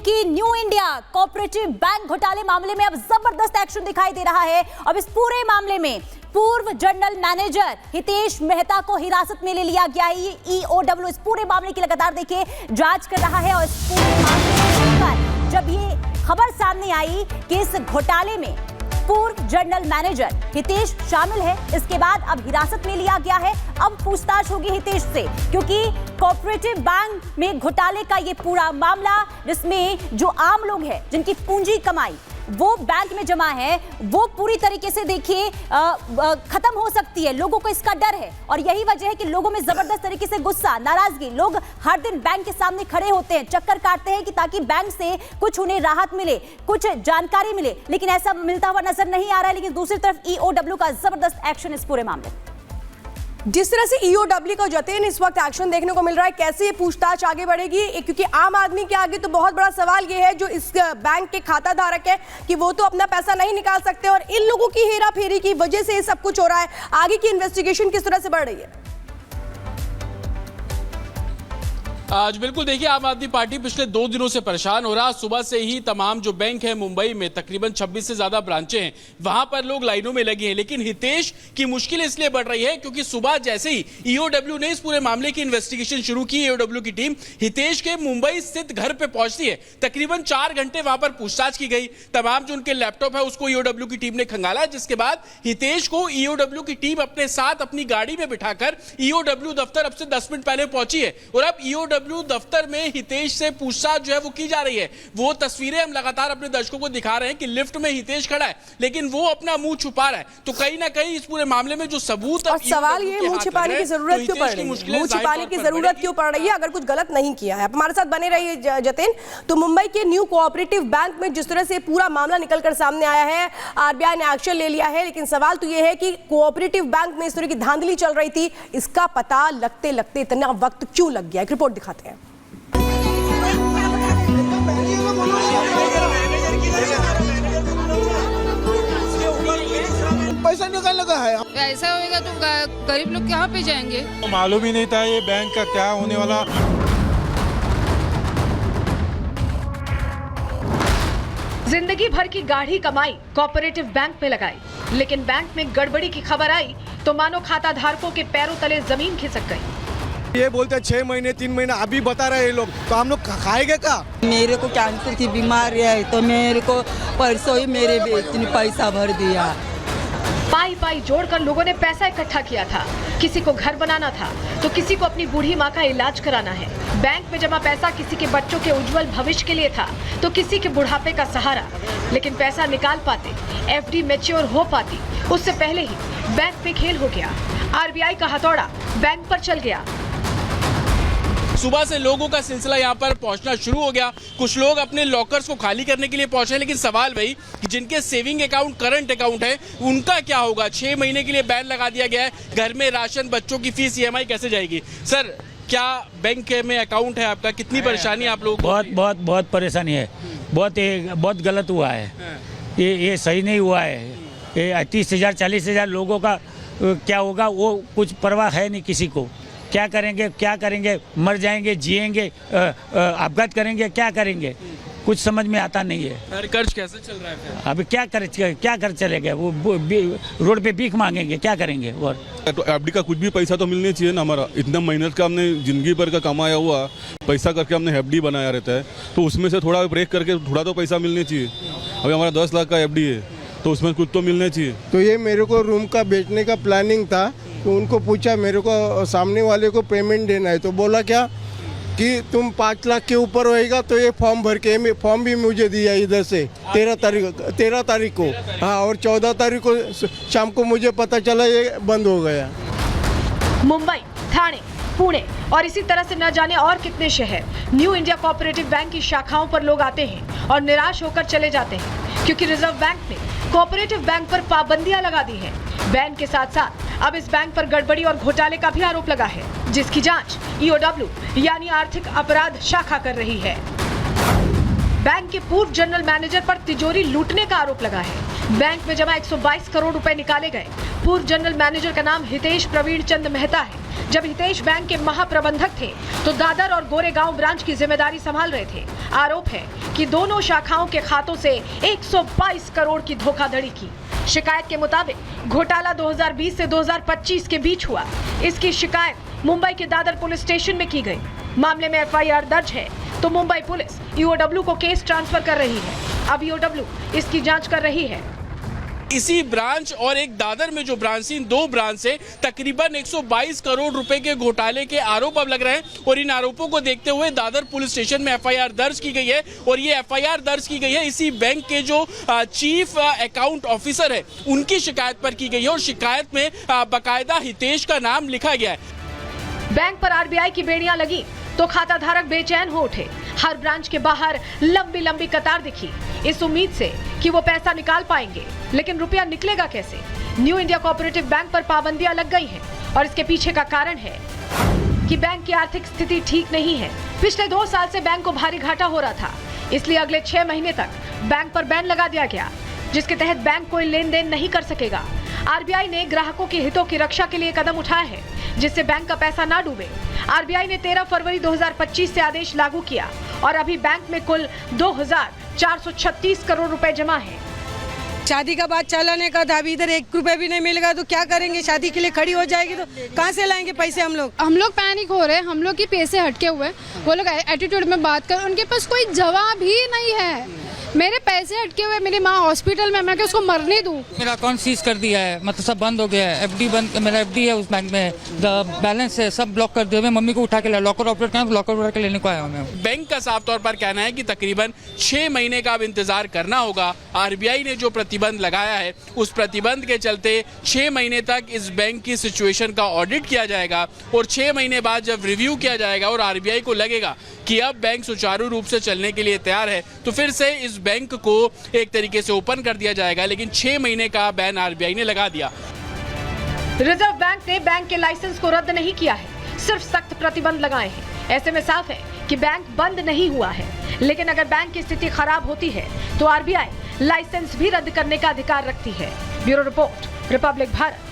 कि new India cooperative bank घोटाले मामले में अब जबरदस्त एक्शन दिखाई दे रहा है। अब इस पूरे मामले में पूर्व जनरल मैनेजर हितेश मेहता को हिरासत में ले लिया गया है। ईओडब्ल्यू इस पूरे मामले की लगातार देखिए जांच कर रहा है और इस पूरे मामले में जब ये खबर सामने आई कि इस घोटाले में पूर्व जनरल मैनेजर हितेश शामिल है, इसके बाद अब हिरासत में लिया गया है। अब पूछताछ होगी हितेश से, क्योंकि कोऑपरेटिव बैंक में घोटाले का ये पूरा मामला, जिसमें जो आम लोग हैं जिनकी पूंजी कमाई वो बैंक में जमा है, वो पूरी तरीके से देखिए खत्म हो सकती है। लोगों को इसका डर है और यही वजह है कि लोगों में जबरदस्त तरीके से गुस्सा, नाराजगी, लोग हर दिन बैंक के सामने खड़े होते हैं, चक्कर काटते हैं कि ताकि बैंक से कुछ उन्हें राहत मिले, कुछ जानकारी मिले, लेकिन ऐसा मिलता हुआ नजर नहीं आ रहा है। लेकिन दूसरी तरफ ईओडब्ल्यू का जबरदस्त एक्शन इस पूरे मामले में। जिस तरह से ईओडब्ल्यू का जतेन इस वक्त एक्शन देखने को मिल रहा है, कैसे ये पूछताछ आगे बढ़ेगी, क्योंकि आम आदमी के आगे तो बहुत बड़ा सवाल ये है जो इस बैंक के खाता धारक है कि वो तो अपना पैसा नहीं निकाल सकते और इन लोगों की हेरा फेरी की वजह से ये सब कुछ हो रहा है। आगे की इन्वेस्टिगेशन किस तरह से बढ़ रही है? आज बिल्कुल देखिए, आम आदमी पार्टी पिछले 2 दिनों से परेशान हो रहा। सुबह से ही तमाम जो बैंक है मुंबई में, तकरीबन 26 से ज्यादा ब्रांचें हैं, वहां पर लोग लाइनों में लगे हैं। लेकिन हितेश की मुश्किल इसलिए बढ़ रही है क्योंकि सुबह जैसे ही ईओडब्ल्यू ने इस पूरे मामले की इन्वेस्टिगेशन शुरू की, ईओडब्ल्यू की टीम हितेश के मुंबई स्थित घर पे पहुंचती है। तकरीबन 4 घंटे वहां पर पूछताछ की गई। तमाम जो उनके लैपटॉप है उसको ईओडब्ल्यू की टीम ने खंगाला, जिसके बाद हितेश को ईओडब्ल्यू की टीम अपने साथ अपनी गाड़ी में बिठाकर ईओडब्ल्यू दफ्तर अब से 10 मिनट पहले पहुंची है और अब ईओडब्ल्यू दफ्तर में हितेश से पूछताछ जो है वो की जा रही है। वो तस्वीरें हम लगातार अपने दर्शकों को दिखा रहे हैं कि लिफ्ट में हितेश खड़ा है, लेकिन वो अपना मुंह छुपा रहा है। तो कहीं ना कहीं इस पूरे मामले में जो सबूत, और सवाल ये मुंह छिपाने की जरूरत क्यों पड़ रही है? मुंह छिपाने की जरूरत क्यों पड़ रही है अगर कुछ गलत नहीं किया है? आप हमारे साथ बने रहिए जतिन। तो मुंबई के न्यू कोऑपरेटिव बैंक में जिस तरह से पूरा मामला निकलकर सामने आया है, आरबीआई ने एक्शन ले लिया है, लेकिन सवाल तो ये है कि कोऑपरेटिव बैंक में इस तरह की धांधली चल रही थी, इसका पता लगते लगते इतना वक्त क्यों लग गया? एक रिपोर्ट दिखाते हैं। पैसा निकालने का है। ऐसा होएगा तो गरीब लोग कहाँ पे जाएंगे? तो मालूम ही नहीं था ये बैंक का क्या होने वाला। जिंदगी भर की गाढ़ी कमाई कोऑपरेटिव बैंक में लगाई, लेकिन बैंक में गड़बड़ी की खबर आई तो मानो खाता धारकों के पैरों तले जमीन खिसक गई। ये बोलते 6 महीने 3 महीने अभी बता रहे हैं लोग, तो हम लोग खाएंगे क्या? मेरे को कैंसर की बीमारी है तो मेरे को परसों ही मेरे बेटी ने पैसा भर दिया। पाई पाई जोड़कर लोगों ने पैसा इकट्ठा किया था। किसी को घर बनाना था तो किसी को अपनी बूढ़ी माँ का इलाज कराना है। बैंक में जमा पैसा किसी के बच्चों के उज्जवल भविष्य के लिए था तो किसी के बुढ़ापे का सहारा। लेकिन पैसा निकाल पाते, एफडी मैच्योर हो पाती, उससे पहले ही बैंक पे खेल हो गया। आरबीआई का हथौड़ा बैंक पर चल गया। सुबह से लोगों का सिलसिला यहाँ पर पहुंचना शुरू हो गया। कुछ लोग अपने लॉकर्स को खाली करने के लिए पहुंचे, लेकिन सवाल भाई कि जिनके सेविंग अकाउंट, करंट अकाउंट है, उनका क्या होगा? 6 महीने के लिए बैन लगा दिया गया है। घर में राशन, बच्चों की फीस, ईएमआई कैसे जाएगी? सर, क्या बैंक में अकाउंट है आपका? कितनी परेशानी आप लोग? बहुत परेशानी है। बहुत गलत हुआ है। ये सही नहीं हुआ है। ये 30,000 40,000 लोगों का क्या होगा वो कुछ परवाह है नहीं किसी को। क्या करेंगे? मर जाएंगे, जिएंगे, अपघात करेंगे, क्या करेंगे? कुछ समझ में आता नहीं है। अरे कर्ज कैसे चल रहा है फिर? अभी क्या कर चलेगा? वो रोड पे भीख मांगेंगे, क्या करेंगे? और तो एफडी का कुछ भी पैसा तो मिलना चाहिए ना। हमारा इतना मेहनत का हमने जिंदगी भर का कमाया हुआ पैसा करके हमने एफडी बनाया रहता है, तो उसमें से थोड़ा ब्रेक करके थोड़ा तो पैसा मिलना चाहिए। अभी हमारा 10 लाख का एफडी है तो उसमें कुछ तो मिलना चाहिए। तो ये मेरे को रूम का बेचने का प्लानिंग था, तो उनको पूछा मेरे को सामने वाले को पेमेंट देना है, तो बोला क्या कि तुम 5 लाख के ऊपर होएगा तो ये फॉर्म भर के, फॉर्म भी मुझे दिया इधर से 13 तारीख को। हाँ, और 14 तारीख को शाम को मुझे पता चला ये बंद हो गया। मुंबई, ठाणे, पुणे और इसी तरह से न जाने और कितने शहर न्यू इंडिया कोऑपरेटिव बैंक की शाखाओं पर लोग आते हैं और निराश होकर चले जाते हैं, क्योंकि रिजर्व बैंक ने कोऑपरेटिव बैंक पर पाबंदियां लगा दी हैं। बैन के साथ साथ अब इस बैंक पर गड़बड़ी और घोटाले का भी आरोप लगा है, जिसकी जांच ईओडब्ल्यू यानी आर्थिक अपराध शाखा कर रही है। बैंक के पूर्व जनरल मैनेजर पर तिजोरी लूटने का आरोप लगा है, बैंक में जमा 122 करोड़ रुपए निकाले गए। पूर्व जनरल मैनेजर का नाम हितेश प्रवीण चंद मेहता है। जब हितेश बैंक के महाप्रबंधक थे तो दादर और गोरेगांव ब्रांच की जिम्मेदारी संभाल रहे थे। आरोप है कि दोनों शाखाओं के खातों से 122 करोड़ की धोखाधड़ी की। शिकायत के मुताबिक घोटाला 2020 से 2025 के बीच हुआ। इसकी शिकायत मुंबई के दादर पुलिस स्टेशन में की गई। मामले में एफआईआर दर्ज है तो मुंबई पुलिस ईओडब्ल्यू को केस ट्रांसफर कर रही है। अब ईओडब्ल्यू इसकी जांच कर रही है। इसी ब्रांच और एक दादर में जो ब्रांच थी, इन दो ब्रांच से तकरीबन 122 करोड़ रुपए के घोटाले के आरोप अब लग रहे हैं और इन आरोपों को देखते हुए दादर पुलिस स्टेशन में एफआईआर दर्ज की गई है। और ये एफआईआर दर्ज की गई है इसी बैंक के जो चीफ अकाउंट ऑफिसर है उनकी शिकायत पर की गई है और शिकायत में बाकायदा हितेश का नाम लिखा गया है। बैंक पर आरबीआई की बेड़ियां लगी तो खाता धारक बेचैन हो उठे। हर ब्रांच के बाहर लंबी लंबी कतार दिखी, इस उम्मीद से कि वो पैसा निकाल पाएंगे, लेकिन रुपया निकलेगा कैसे। न्यू इंडिया कोऑपरेटिव बैंक पर पाबंदियां लग गई हैं और इसके पीछे का कारण है कि बैंक की आर्थिक स्थिति ठीक नहीं है। पिछले 2 साल से बैंक को भारी घाटा हो रहा था, इसलिए अगले 6 महीने तक बैंक पर बैन लगा दिया गया, जिसके तहत बैंक कोई लेन देन नहीं कर सकेगा। आरबीआई ने ग्राहकों के हितों की रक्षा के लिए कदम उठाया है जिससे बैंक का पैसा ना डूबे। आरबीआई ने 13 फरवरी 2025 से आदेश लागू किया और अभी बैंक में कुल 2436 करोड़ रुपए जमा है। शादी का बात चलाने का था, अभी इधर 1 रुपए भी नहीं मिलेगा तो क्या करेंगे। शादी के लिए खड़ी हो जाएगी तो कहाँ से लाएंगे पैसे हम लोग पैनिक हो रहे हैं। हम लोग की पैसे हटके हुए, वो लोग एटीट्यूड में बात कर, उनके पास कोई जवाब ही नहीं है। मेरे पैसे हटके हुए, मेरी माँ हॉस्पिटल में, मैं उसको मरने दूं। मेरा अकाउंट सीज कर दिया है, मतलब सब बंद हो गया है। एफडी बंद, मेरा एफडी है उस बैंक में, बैलेंस है सब ब्लॉक कर दिया। मैं मम्मी को उठा के लॉकर ऑपरेट करना, लॉकर उठा के लेने को आया हूँ मैं। बैंक का साफ तौर पर कहना है कि तकरीबन 6 महीने का अब इंतजार करना होगा। आरबीआई ने जो प्रतिबंध लगाया है उस प्रतिबंध के चलते 6 महीने तक इस बैंक की सिचुएशन का ऑडिट किया जाएगा और 6 महीने बाद जब रिव्यू किया जाएगा और आरबीआई को लगेगा कि अब बैंक सुचारू रूप से चलने के लिए तैयार है तो फिर से इस बैंक को एक तरीके से ओपन कर दिया जाएगा। लेकिन 6 महीने का बैन आरबीआई ने लगा दिया। रिजर्व बैंक ने बैंक के लाइसेंस को रद्द नहीं किया है, सिर्फ सख्त प्रतिबंध लगाए हैं। ऐसे में साफ है कि बैंक बंद नहीं हुआ है, लेकिन अगर बैंक की स्थिति खराब होती है तो आरबीआई लाइसेंस भी रद्द करने का अधिकार रखती है। Bureau report, Republic Bharat.